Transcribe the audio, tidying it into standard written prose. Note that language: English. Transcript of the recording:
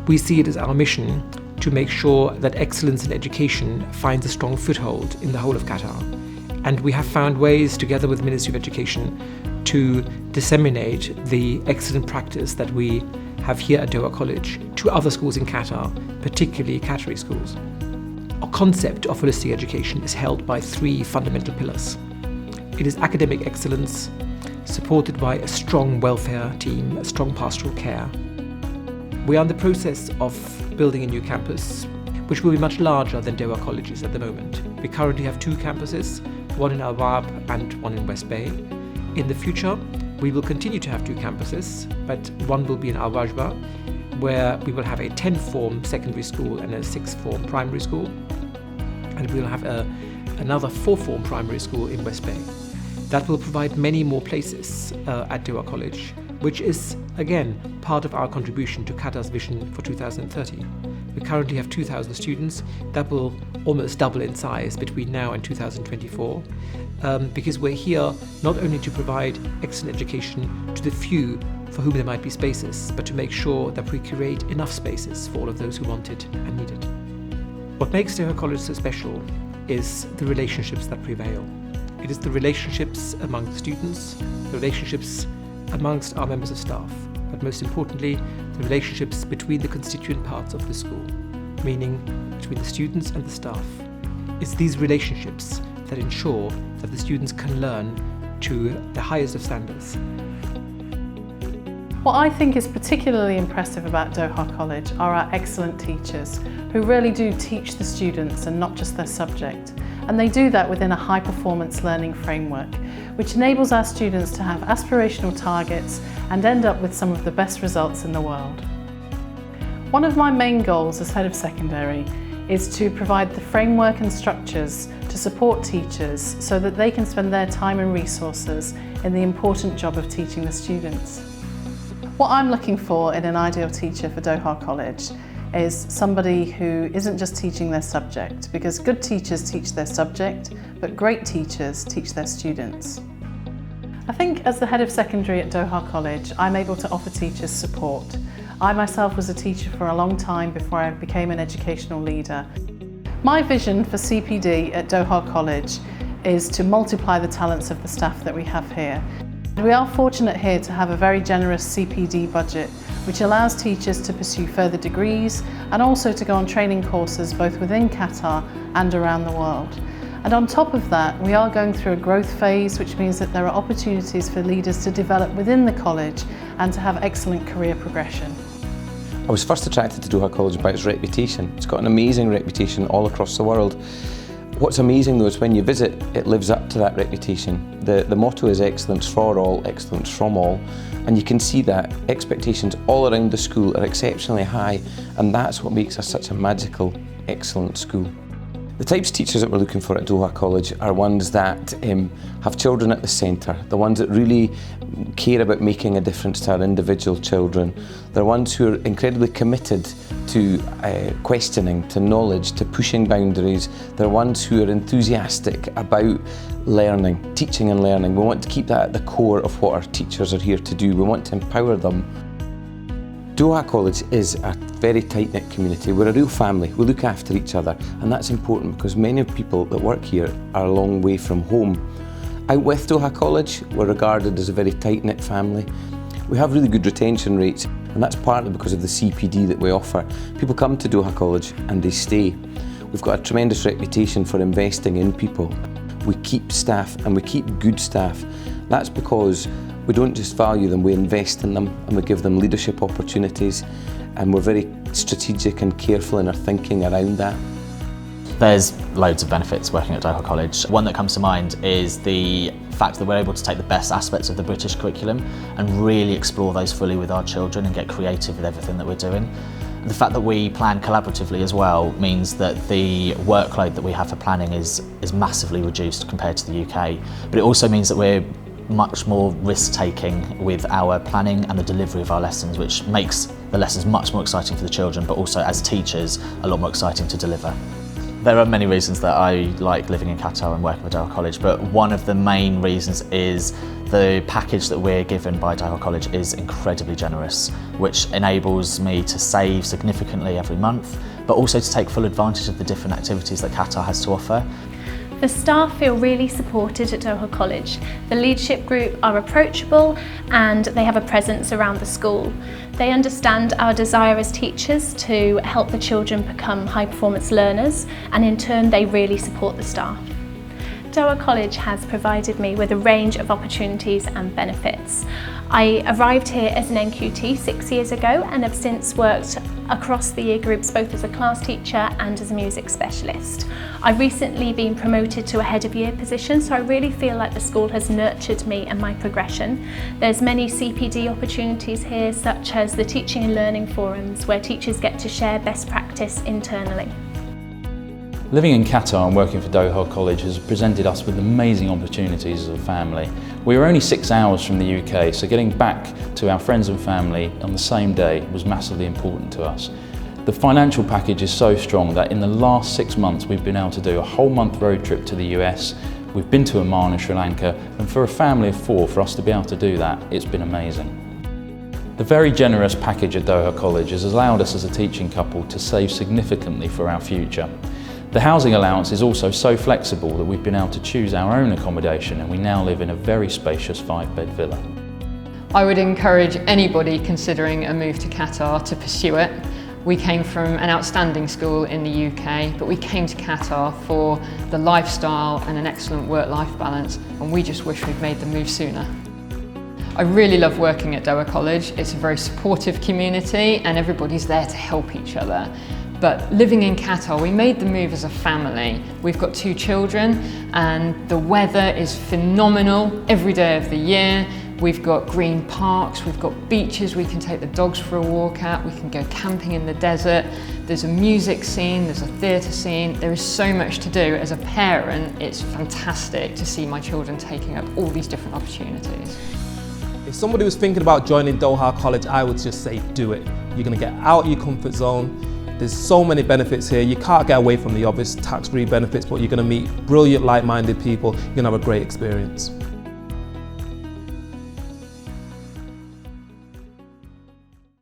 We see it as our mission to make sure that excellence in education finds a strong foothold in the whole of Qatar. And we have found ways, together with the Ministry of Education, to disseminate the excellent practice that we have here at Doha College to other schools in Qatar, particularly Qatari schools. Our concept of holistic education is held by three fundamental pillars. It is academic excellence, supported by a strong welfare team, a strong pastoral care. We are in the process of building a new campus, which will be much larger than Doha College is at the moment. We currently have two campuses, one in Al Wab and one in West Bay. In the future, we will continue to have two campuses, but one will be in Al Wajba, where we will have a 10th-form secondary school and a 6th-form primary school. And we'll have another 4th-form primary school in West Bay. That will provide many more places at Doha College, which is, again, part of our contribution to Qatar's vision for 2030. We currently have 2,000 students. That will almost double in size between now and 2024, because we're here not only to provide excellent education to the few for whom there might be spaces, but to make sure that we create enough spaces for all of those who want it and need it. What makes Doha College so special is the relationships that prevail. It is the relationships among the students, the relationships amongst our members of staff, but most importantly, the relationships between the constituent parts of the school, meaning between the students and the staff. It's these relationships that ensure that the students can learn to the highest of standards. What I think is particularly impressive about Doha College are our excellent teachers who really do teach the students and not just their subject. And they do that within a high-performance learning framework, which enables our students to have aspirational targets and end up with some of the best results in the world. One of my main goals as head of secondary is to provide the framework and structures to support teachers so that they can spend their time and resources in the important job of teaching the students. What I'm looking for in an ideal teacher for Doha College is somebody who isn't just teaching their subject, because good teachers teach their subject, but great teachers teach their students. I think as the head of secondary at Doha College, I'm able to offer teachers support. I myself was a teacher for a long time before I became an educational leader. My vision for CPD at Doha College is to multiply the talents of the staff that we have here. We are fortunate here to have a very generous CPD budget, which allows teachers to pursue further degrees and also to go on training courses both within Qatar and around the world. And on top of that, we are going through a growth phase, which means that there are opportunities for leaders to develop within the college and to have excellent career progression. I was first attracted to Doha College by its reputation. It's got an amazing reputation all across the world. What's amazing though is when you visit, it lives up to that reputation. The motto is excellence for all, excellence from all, and you can see that expectations all around the school are exceptionally high, and that's what makes us such a magical, excellent school. The types of teachers that we're looking for at Doha College are ones that have children at the centre, the ones that really care about making a difference to our individual children. They're ones who are incredibly committed to questioning, to knowledge, to pushing boundaries. They're ones who are enthusiastic about learning, teaching and learning. We want to keep that at the core of what our teachers are here to do. We want to empower them. Doha College is a very tight-knit community. We're a real family. We look after each other, and that's important because many of the people that work here are a long way from home. Out with Doha College, we're regarded as a very tight-knit family. We have really good retention rates, and that's partly because of the CPD that we offer. People come to Doha College and they stay. We've got a tremendous reputation for investing in people. We keep staff, and we keep good staff. That's because we don't just value them, we invest in them and we give them leadership opportunities, and we're very strategic and careful in our thinking around that. There's loads of benefits working at Doha College. One that comes to mind is the fact that we're able to take the best aspects of the British curriculum and really explore those fully with our children and get creative with everything that we're doing. The fact that we plan collaboratively as well means that the workload that we have for planning is massively reduced compared to the UK, but it also means that we're much more risk-taking with our planning and the delivery of our lessons, which makes the lessons much more exciting for the children, but also as teachers a lot more exciting to deliver. There are many reasons that I like living in Qatar and working with Doha College, but one of the main reasons is the package that we're given by Doha College is incredibly generous, which enables me to save significantly every month, but also to take full advantage of the different activities that Qatar has to offer. The staff feel really supported at Doha College. The leadership group are approachable and they have a presence around the school. They understand our desire as teachers to help the children become high performance learners, and in turn they really support the staff. Doha College has provided me with a range of opportunities and benefits. I arrived here as an NQT 6 years ago and have since worked across the year groups both as a class teacher and as a music specialist. I've recently been promoted to a head of year position, so I really feel like the school has nurtured me and my progression. There's many CPD opportunities here, such as the teaching and learning forums where teachers get to share best practice internally. Living in Qatar and working for Doha College has presented us with amazing opportunities as a family. We were only 6 hours from the UK, so getting back to our friends and family on the same day was massively important to us. The financial package is so strong that in the last 6 months we've been able to do a whole month road trip to the US. We've been to Oman and Sri Lanka, and for a family of 4, for us to be able to do that, it's been amazing. The very generous package at Doha College has allowed us as a teaching couple to save significantly for our future. The housing allowance is also so flexible that we've been able to choose our own accommodation, and we now live in a very spacious 5-bed villa. I would encourage anybody considering a move to Qatar to pursue it. We came from an outstanding school in the UK, but we came to Qatar for the lifestyle and an excellent work-life balance, and we just wish we'd made the move sooner. I really love working at Doha College. It's a very supportive community and everybody's there to help each other. But living in Qatar, we made the move as a family. We've got 2 children and the weather is phenomenal every day of the year. We've got green parks, we've got beaches we can take the dogs for a walk at, we can go camping in the desert. There's a music scene, there's a theatre scene. There is so much to do. As a parent, it's fantastic to see my children taking up all these different opportunities. If somebody was thinking about joining Doha College, I would just say do it. You're going to get out of your comfort zone. There's so many benefits here. You can't get away from the obvious tax-free benefits, but you're going to meet brilliant, like-minded people. You're going to have a great experience.